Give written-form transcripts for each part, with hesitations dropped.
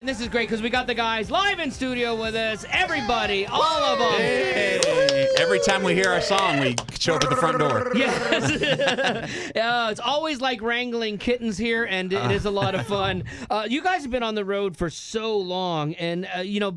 This is great because we got the guys live in studio with us. Everybody, all of them. Hey. Every time we hear our song, we show up at the front door. Yes. It's always like wrangling kittens here, and it is a lot of fun. You guys have been on the road for so long, and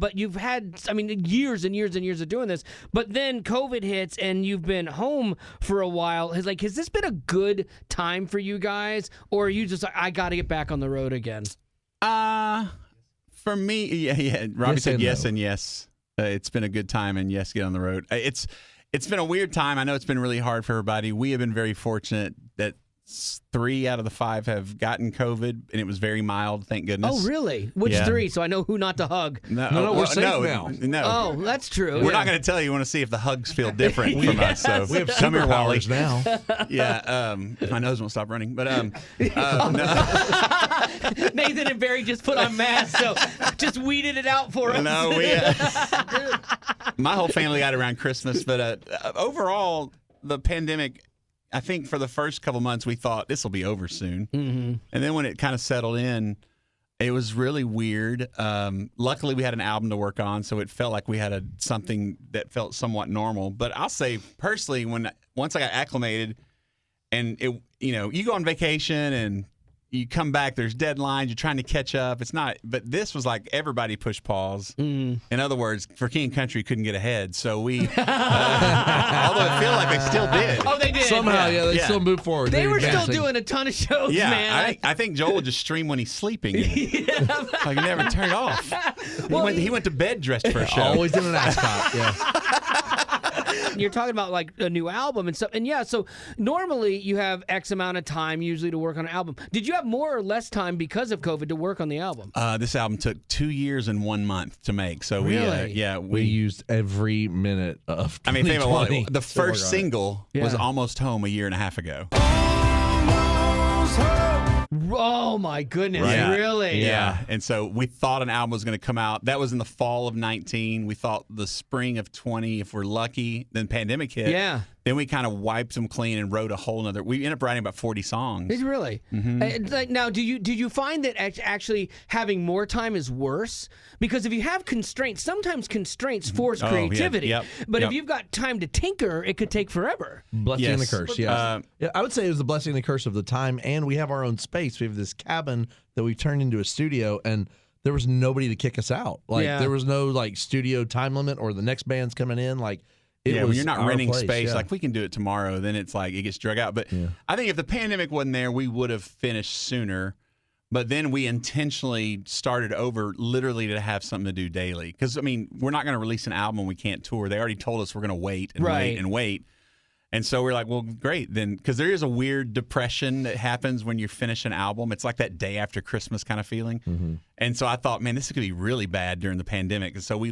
but you've had, years and years and years of doing this. But then COVID hits, and you've been home for a while. Has this been a good time for you guys, or are you just like, I got to get back on the road again? For me, yeah. Robbie said yes and yes. It's been a good time, and yes, get on the road. It's been a weird time. I know it's been really hard for everybody. We have been very fortunate that 3 out of the 5 have gotten COVID, and it was very mild, thank goodness. Oh, really? Which 3? So I know who not to hug. No, we're safe now. No. Oh, that's true. We're not going to tell you. We want to see if the hugs feel different from us. So we have come here, Wally. superpowers now. Yeah, my nose won't stop running. But no. Nathan and Barry just put on masks, so just weeded it out for us. No, my whole family got it around Christmas. But overall, the pandemic, I think for the first couple months, we thought this will be over soon. Mm-hmm. And then when it kind of settled in, it was really weird. Luckily, we had an album to work on, so it felt like we had something that felt somewhat normal. But I'll say, personally, once I got acclimated, and you go on vacation and you come back, there's deadlines, you're trying to catch up. It's not, but this was like everybody pushed pause. In other words, for King and Country couldn't get ahead. So we, although it feel like they still did. Oh, they did. Somehow, they still moved forward. They were still doing a ton of shows, man. I think Joel would just stream when he's sleeping. Like he never turned off. He went to bed dressed for a show. Always in an ascot, yeah. You're talking about like a new album and stuff. And so normally you have X amount of time usually to work on an album. Did you have more or less time because of COVID to work on the album? This album took 2 years and 1 month to make. So really? we used every minute of 2020. Think about the first single was Almost Home a year and a half ago. Oh my goodness, really? Yeah. And so we thought an album was going to come out. That was in the fall of 19. We thought the spring of 20, if we're lucky. Then pandemic hit. Yeah. Then we kind of wiped them clean and wrote a whole nother. We ended up writing about 40 songs. Did you really? Mm-hmm. Now, did you find that actually having more time is worse? Because if you have constraints, sometimes constraints force creativity. Yep. But if you've got time to tinker, it could take forever. Blessing and the curse, yes. I would say it was the blessing and the curse of the time, and we have our own space. We have this cabin that we turned into a studio, and there was nobody to kick us out. There was no studio time limit or the next band's coming in. When you're not renting place, space, we can do it tomorrow, then it's like it gets drug out. But I think if the pandemic wasn't there, we would have finished sooner. But then we intentionally started over literally to have something to do daily. Because, we're not going to release an album when we can't tour. They already told us we're going to wait and wait and wait. And so we're like, well, great then, because there is a weird depression that happens when you finish an album. It's like that day after Christmas kind of feeling. Mm-hmm. And so I thought, man, this is going to be really bad during the pandemic. And so we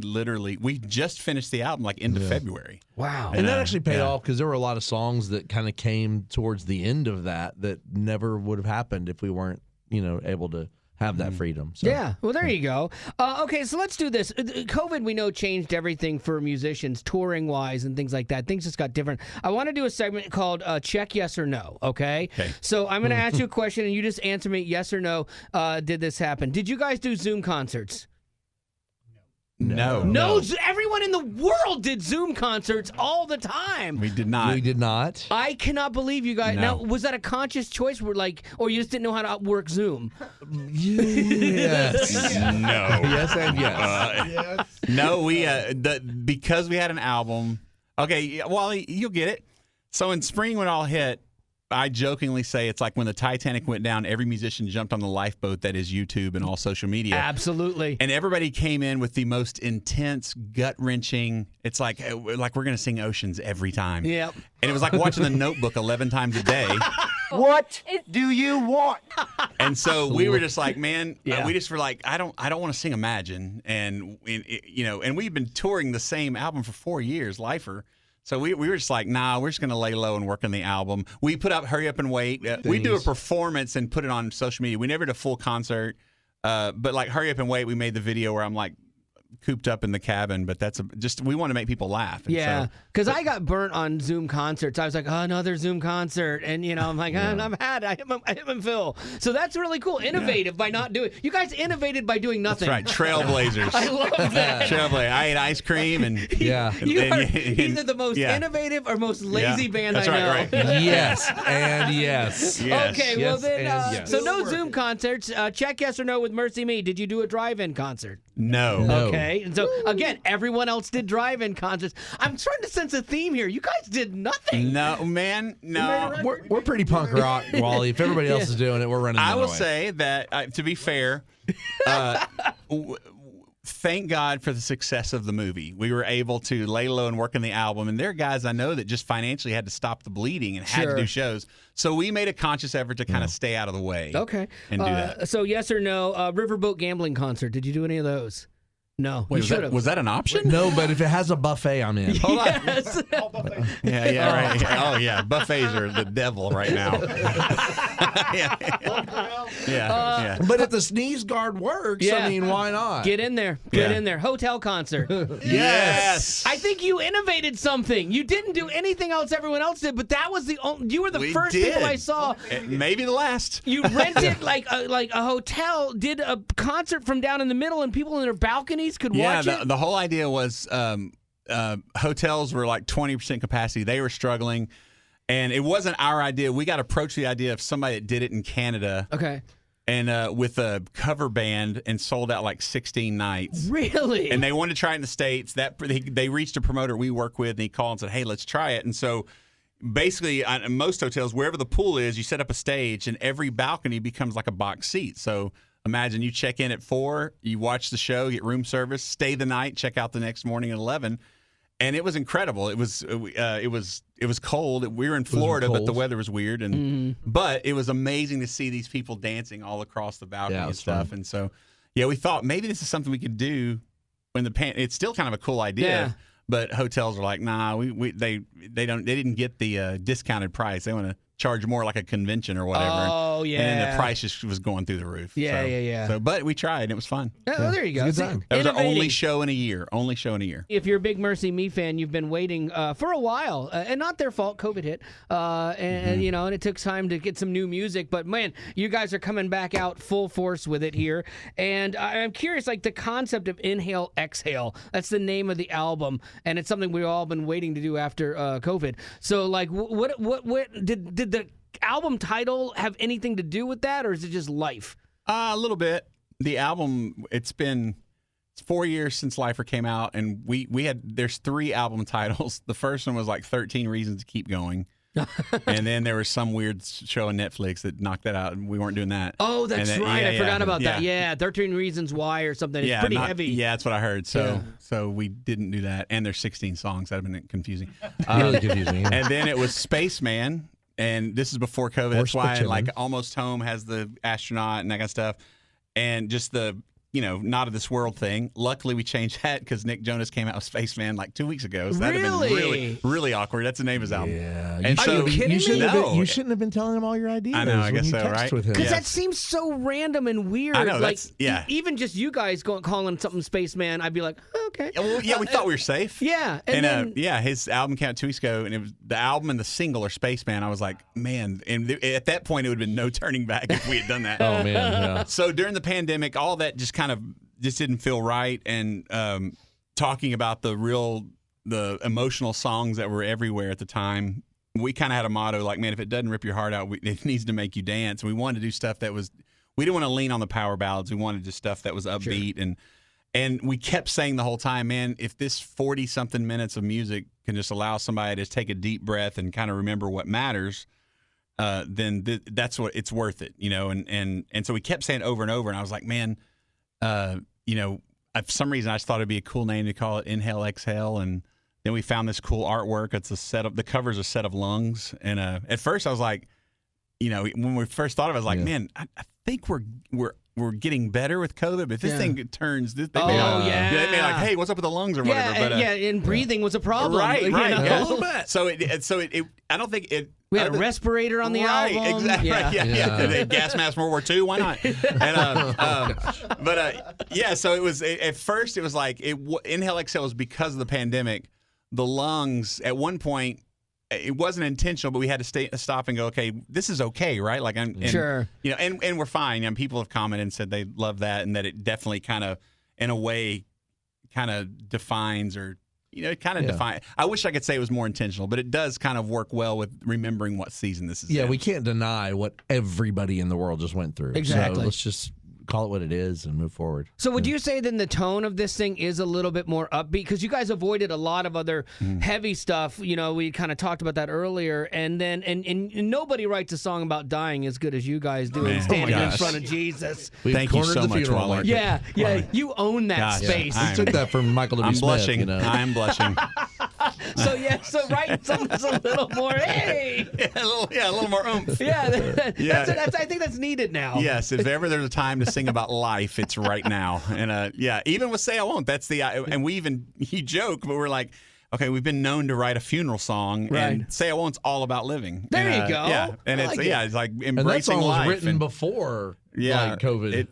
just finished the album end of February. Wow. And that actually paid off because there were a lot of songs that kind of came towards the end of that never would have happened if we weren't, able to have that freedom. So. Yeah, well, there you go. Okay, so let's do this. COVID, we know, changed everything for musicians, touring-wise and things like that. Things just got different. I want to do a segment called Check Yes or No, okay? So I'm going to ask you a question, and you just answer me yes or no. Did this happen? Did you guys do Zoom concerts? No. Everyone in the world did Zoom concerts all the time. We did not. I cannot believe you guys. No. Now, was that a conscious choice? Or you just didn't know how to work Zoom? Yes. No. Yes and yes. No, because we had an album. Okay, Wally, you'll get it. So in spring when it all hit, I jokingly say it's like when the Titanic went down, every musician jumped on the lifeboat that is YouTube and all social media. Absolutely. And everybody came in with the most intense, gut-wrenching, it's like we're going to sing Oceans every time. Yep. And it was like watching The Notebook 11 times a day. What do you want? And so we were just like, man, we just were like, I don't want to sing Imagine. And we've been touring the same album for 4 years, Lifer. So we were just like, nah, we're just going to lay low and work on the album. We put up Hurry Up and Wait. We do a performance and put it on social media. We never did a full concert. But Hurry Up and Wait, we made the video where I'm like cooped up in the cabin, but we want to make people laugh. And yeah, because I got burnt on Zoom concerts. I was like, oh, another Zoom concert, and I'm like, I'm had. I hit my fill. So that's really cool. Innovative by not doing. You guys innovated by doing nothing. That's right, trailblazers. I love that. Trailblazer. I ate ice cream and You are either the most innovative or most lazy band I know. Right. Yes, and yes. Okay, well Yes, then, and yes. so no Zoom concerts. Check yes or no with Mercy Me. Did you do a drive-in concert? No. Okay, and so again, everyone else did drive-in concerts. I'm starting to sense a theme here. You guys did nothing. No, man, no. We're pretty punk rock, Wally. If everybody else is doing it, we're running. I will way. say that, to be fair, thank God for the success of the movie. We were able to lay low and work on the album. And there are guys I know that just financially had to stop the bleeding and had to do shows. So we made a conscious effort to kind of stay out of the way. Okay. And do that. So yes or no, Riverboat Gambling Concert. Did you do any of those? No. Wait, you should have. was that an option? No, but if it has a buffet, I'm in. Hold on. Yes. Yeah, right. Oh, yeah. Buffets are the devil right now. Yeah. But if the sneeze guard works, I mean, why not? Get in there. Get in there. Hotel concert. Yes. I think you innovated something. You didn't do anything else everyone else did, but that was you were the first people I saw. Maybe the last. You rented like a hotel, did a concert from down in the middle, and people in their balconies could watch it. The whole idea was hotels were like 20% capacity. They were struggling, and it wasn't our idea. We got approached the idea of somebody that did it in Canada. Okay. And with a cover band and sold out like 16 nights. Really? And they wanted to try it in the States. They reached a promoter we work with, and he called and said, hey, let's try it. And so basically, in most hotels, wherever the pool is, you set up a stage, and every balcony becomes like a box seat. So imagine you check in at 4, you watch the show, get room service, stay the night, check out the next morning at 11. And it was incredible. It was cold. We were in Florida, but the weather was weird. And but it was amazing to see these people dancing all across the balcony and stuff. Fun. And so, we thought maybe this is something we could do when it's still kind of a cool idea. Yeah. But hotels are like, nah, they didn't get the discounted price. They want to charge more like a convention or whatever. Oh, yeah. And then the price just was going through the roof. Yeah. So, but we tried, and it was fun. Oh, there you go. Good time. That was our only show in a year. If If you're a big Mercy Me fan, you've been waiting for a while, and not their fault. COVID hit, and it took time to get some new music. But man, you guys are coming back out full force with it here. And I'm curious, like the concept of Inhale, Exhale. That's the name of the album, and it's something we've all been waiting to do after COVID. So, like, what did the album title have anything to do with that, or is it just life? A little bit. The album, it's 4 years since Lifer came out, and there's 3 album titles. The first one was like 13 Reasons to Keep Going. And then there was some weird show on Netflix that knocked that out, and we weren't doing that. Oh, that's right. I forgot about that. Yeah, 13 Reasons Why or something. It's pretty heavy. Yeah, that's what I heard. So we didn't do that. And there's 16 songs. That would have been confusing. Really confusing. And then it was Spaceman. And this is before COVID. That's why like Almost Home has the astronaut and that kind of stuff. And just the, not of this world thing. Luckily, we changed that because Nick Jonas came out with Spaceman like 2 weeks ago. So that'd have been really, really awkward. That's the name of his album. Yeah. And Are you kidding me? You shouldn't have been telling him all your ideas. I know, I guess so, right? Because that seems so random and weird. I know, like, even just you guys calling something Spaceman, I'd be like, okay. Well, we thought we were safe. Yeah. And then, his album came out 2 weeks ago, and it was the album and the single are Spaceman. I was like, man. And at that point, it would have been no turning back if we had done that. Oh, man. Yeah. So during the pandemic, all that just kind of didn't feel right. And talking about the emotional songs that were everywhere at the time, we kind of had a motto like, man, if it doesn't rip your heart out, it needs to make you dance. And we wanted to do stuff that was, we didn't want to lean on the power ballads. We wanted just stuff that was upbeat. Sure. And we kept saying the whole time, man, if this 40-something minutes of music can just allow somebody to take a deep breath and kind of remember what matters, then that's what it's worth it, And so we kept saying it over and over. And I was like, man, for some reason I just thought it'd be a cool name to call it Inhale, Exhale. And then we found this cool artwork. It's the cover's a set of lungs. And at first I was like, when we first thought of it, I was like, man, I think we're getting better with COVID, but if this thing turns, they may like, hey, what's up with the lungs or whatever. But and breathing was a problem, right, a little bit. So I don't think it. We had a respirator on the album. Exactly. Yeah. Yeah. Gas mask World War II. Why not? And so it was at first. It was like Inhale Exhale was because of the pandemic. The lungs at one point. It wasn't intentional, but we had to stop and go, okay, this is okay, right? Like, sure. You know, and we're fine. And people have commented and said they love that, and that it definitely kind of, in a way, kind of defines or. You know, it kind of define. I wish I could say it was more intentional, but it does kind of work well with remembering what season this is. Yeah, in. we can't deny what everybody in the world just went through. Exactly. So let's just call it what it is and move forward. So would you say then the tone of this thing is a little bit more upbeat? Because you guys avoided a lot of other heavy stuff. You know, we kind of talked about that earlier. And then and nobody writes a song about dying as good as you guys do and standing in front of Jesus. Thank you so much, Wally. Yeah, you own that space. We took that from Michael W. I'm Smith. blushing. You know? I'm blushing. So write something that's a little more, hey. A little more oomph. That's I think that's needed now. Yes, if ever there's a time to sing about life, it's right now. And even with Say I Won't, that's and we even, he joked, but we're like, okay, we've been known to write a funeral song, and Say I Won't's all about living. There you go. Yeah, and it's like embracing and that song life. was written before COVID. It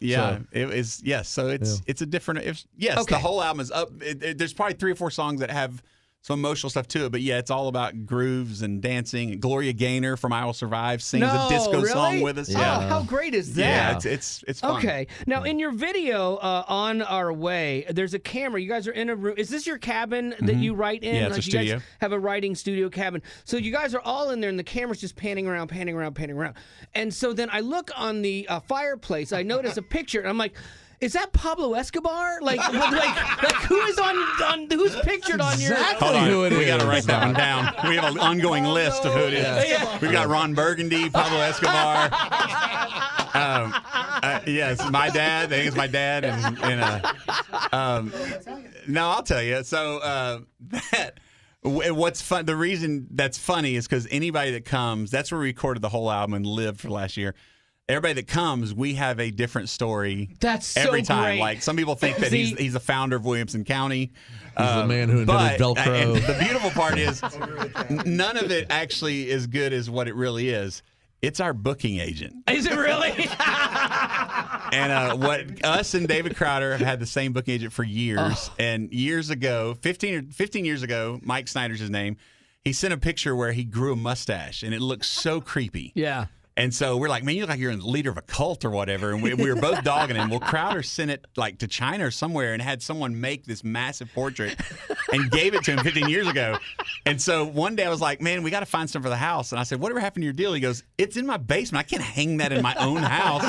is. Yes, so it's a different. The whole album is up. There's probably 3 or 4 songs that have some emotional stuff to it, but it's all about grooves and dancing. Gloria Gaynor from I Will Survive sings a disco song with us. Yeah. Oh, how great is that? Yeah, it's fun. Okay. Now, in your video, On Our Way, there's a camera. You guys are in a room. Is this your cabin that you write in? Yeah, it's a studio. You guys have a writing studio cabin. So you guys are all in there, and the camera's just panning around. And so then I look on the fireplace. I notice a picture, and I'm like, is that Pablo Escobar? Like who is on who's pictured on your? Hold on, who it is. We got to write that one down. We have an ongoing list of who it is. Yeah. We've got Ron Burgundy, Pablo Escobar. Yes, my dad. I think it's my dad, no, I'll tell you. So what's fun? The reason that's funny is because anybody that comes, that's where we recorded the whole album and lived for last year. Everybody that comes, we have a different story. That's every so time. great. Like some people think that he's the founder of Williamson County. He's the man who invented Velcro. And the beautiful part is, none of it actually is good as what it really is. It's our booking agent. Is it really? And what us and David Crowder have had the same booking agent for years. And years ago, 15 years ago, Mike Snyder's his name. He sent a picture where he grew a mustache, and it looked so creepy. Yeah. And so we're like, man, you look like you're the leader of a cult or whatever. And we were both dogging him. Well, Crowder sent it like to China or somewhere and had someone make this massive portrait and gave it to him 15 years ago. And so one day I was like, man, we got to find something for the house. And I said, whatever happened to your deal? He goes, it's in my basement. I can't hang that in my own house.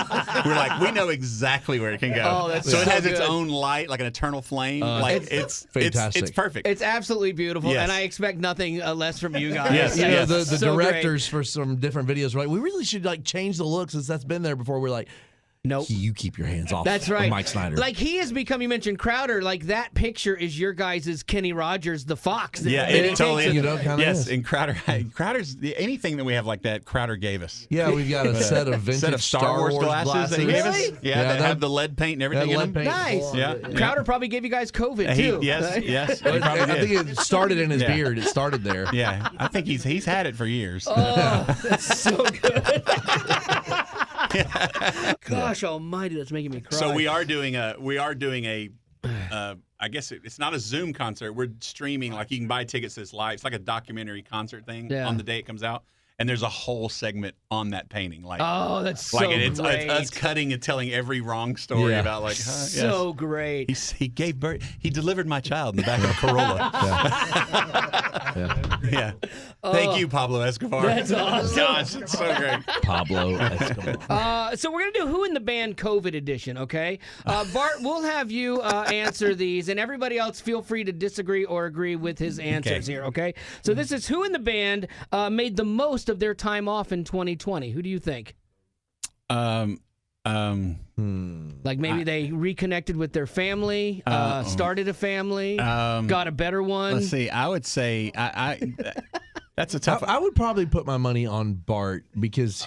We're like, we know exactly where it can go. Oh, that's so it has good. its own light, like an eternal flame. It's fantastic. It's perfect. It's absolutely beautiful, and I expect nothing less from you guys. Yes, You know, the So directors for some different videos were like, we really should change the look since that's been there before. We're like, nope. You keep your hands off. That's right. Of Mike Snyder. Like he has become. You mentioned Crowder. Like that picture is your guys' Kenny Rogers, the fox. Yeah, it totally is. You know, yes, is. And Crowder's anything that we have like that. Crowder gave us. Yeah, we've got a set of vintage Star Wars glasses that he gave us. Yeah, that have the lead paint and everything in them. Nice. Yeah. Crowder probably gave you guys COVID too. Yes. He I think it started in his beard. It started there. Yeah, I think he's had it for years. Oh, that's so good. Gosh almighty, that's making me cry. So we are doing a I guess it's not a Zoom concert. We're streaming, like you can buy tickets to this live. It's like a documentary concert thing on the day it comes out. And there's a whole segment on that painting. Like, oh, that's so like great. It's us cutting and telling every wrong story about like, so great. He gave birth. He delivered my child in the back of a Corolla. Yeah. Thank you, Pablo Escobar. That's awesome. Gosh, it's so great. Pablo Escobar. So we're going to do Who in the Band COVID edition, okay? Bart, we'll have you answer these, and everybody else feel free to disagree or agree with his answers here, okay? So this is Who in the Band made the most of their time off in 2020. Who do you think? Like maybe they reconnected with their family, started a family, got a better one. Let's see. I would say I that's a tough. I would probably put my money on Bart because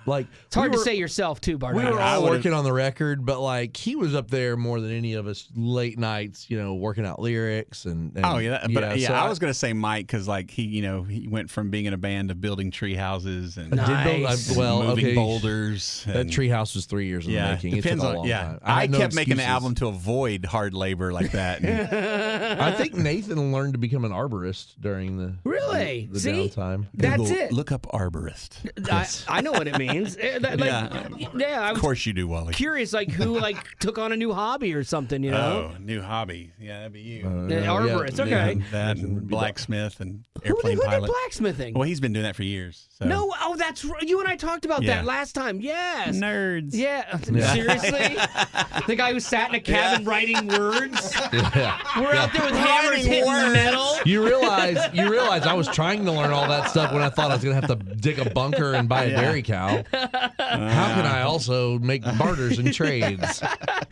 Like It's hard to say yourself too, Bart. We were all working on the record, but like he was up there more than any of us late nights, working out lyrics and oh yeah, but so I was gonna say Mike because like he went from being in a band to building tree houses and Nice. moving boulders. That tree house was 3 years in the making. Depends it took on a long time. I had kept no making the excuses. album to avoid hard labor like that. And I think Nathan learned to become an arborist during the Really? the See? downtime. That's Google, it. Look up arborist. I know what it means. I Of was course you do, Wally. curious, like who took on a new hobby or something, you know? Oh, new hobby. Yeah, that'd be you. Arborist, okay. That and blacksmith and Who airplane did pilot. blacksmithing? Well, he's been doing that for years. So. No, that's right. You and I talked about Yeah. that last time. Yes. Nerds. Yeah. Seriously? The guy who sat in a cabin writing words? We're out there with hammers hitting metal. You realize I was trying to learn all that stuff when I thought I was going to have to dig a bunker and buy a dairy cow. How can I also make barters and trades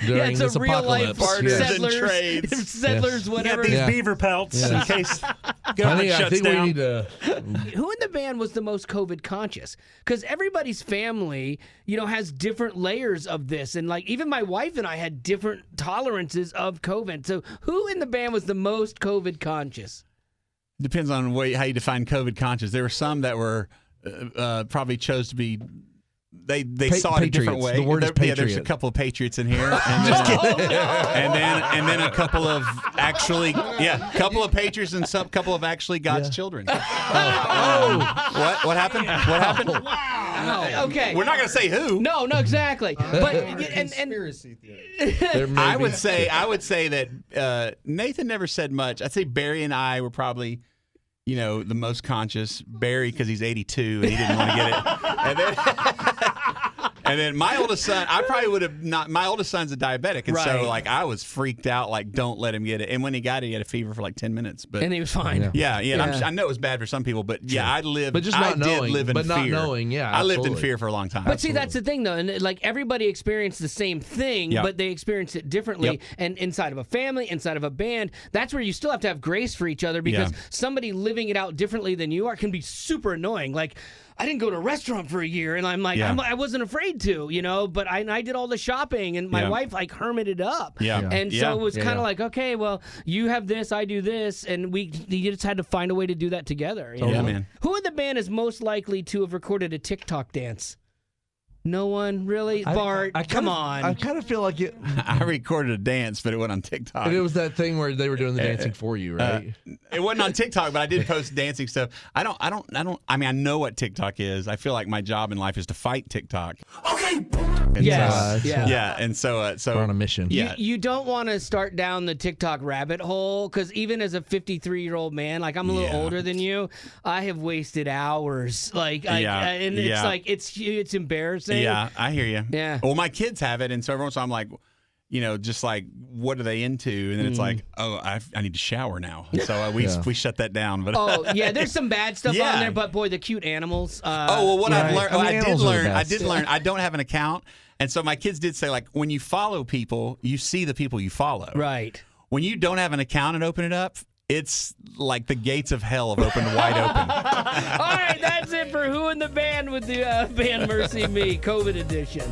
during it's this a real life apocalypse? Barters and settlers, trades. settlers, whatever. Yeah. beaver pelts in case government Honey, I shuts think down. we need to. Who in the band was the most COVID conscious? Because everybody's family, has different layers of this. And like even my wife and I had different tolerances of COVID. So who in the band was the most COVID conscious? Depends on how you define COVID conscious. There were some that were probably chose to be. They saw it a different Patriots. way. The word is There's a patriot. couple of patriots in here, and then a couple of couple of patriots and some couple of actually God's children. What happened? What happened? Wow. Okay. We're not going to say who. No, exactly. But and I would say that Nathan never said much. I'd say Barry and I were probably. The most conscious. Barry, because he's 82 and he didn't want to get it. And then my oldest son, I probably would have not. My oldest son's a diabetic, and so Right. I was freaked out. Like, don't let him get it. And when he got it, he had a fever for like 10 minutes. But he was fine. yeah. And I know it was bad for some people, but I lived. But just not I knowing. did live in But fear. not knowing, yeah, I lived in absolutely. fear for a long time. But see, that's the thing, though, and like everybody experienced the same thing, Yep. but they experienced it differently. Yep. And inside of a family, inside of a band, that's where you still have to have grace for each other because somebody living it out differently than you are can be super annoying. Like, I didn't go to a restaurant for a year, and I'm like, I wasn't afraid to, but I did all the shopping, and my wife hermited up. Yeah. And so it was kind of like, okay, well, you have this, I do this, and you just had to find a way to do that together. You know? Yeah, man. Who in the band is most likely to have recorded a TikTok dance? No one? Really? Bart, come on. I kind of feel like it. I recorded a dance, but it went on TikTok. It was that thing where they were doing the dancing for you, right? It wasn't on TikTok, but I did post dancing stuff. I mean, I know what TikTok is. I feel like my job in life is to fight TikTok. Okay. And Yes. so, Yeah. And so We're on a mission. Yeah. You don't want to start down the TikTok rabbit hole because even as a 53-year-old man, like I'm a little older than you, I have wasted hours. And it's like it's embarrassing. Yeah, I hear you. Yeah. Well, my kids have it, and so every once in a while I'm like, just like, what are they into? And then it's like, oh, I need to shower now. And so we shut that down. But Oh yeah, there's some bad stuff on there, but boy, the cute animals. what I've learned, I did animals are the learn. best. I don't have an account, and so my kids did say like, when you follow people, you see the people you follow. Right. When you don't have an account and open it up, it's like the gates of hell have opened wide open. All right, that's it for Who in the Band with the band Mercy Me COVID edition.